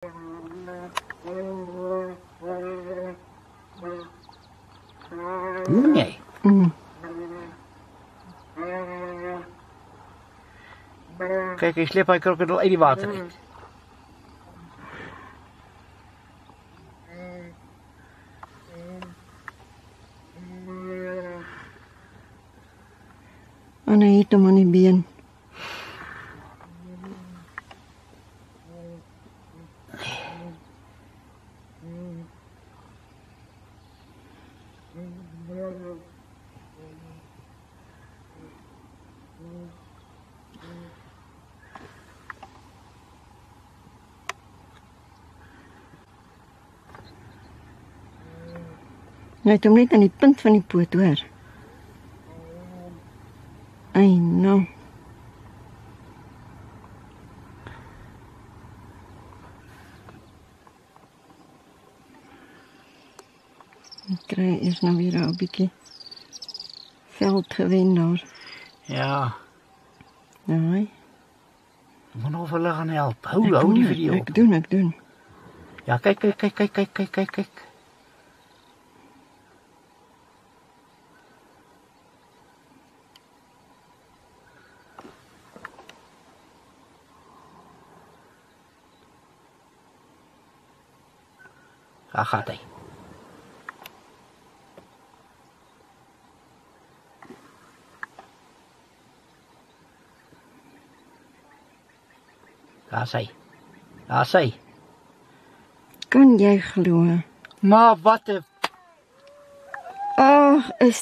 Nee. Kijk, ik sleep mijn krokodil uit die water uit. En hy het hom aan die been. Hy het hom net aan die punt van die poot, hoor. Ai, nou. Ek kry eers nou weer 'n bietjie veld gewen daar. Ja. Nee. Ek moet nog vir hulle gaan help. Hou die video. Ek doen. Ja, kyk. Daar gaat hy. Daar is hy. Kan jy glo? Maar wat 'n Ag, is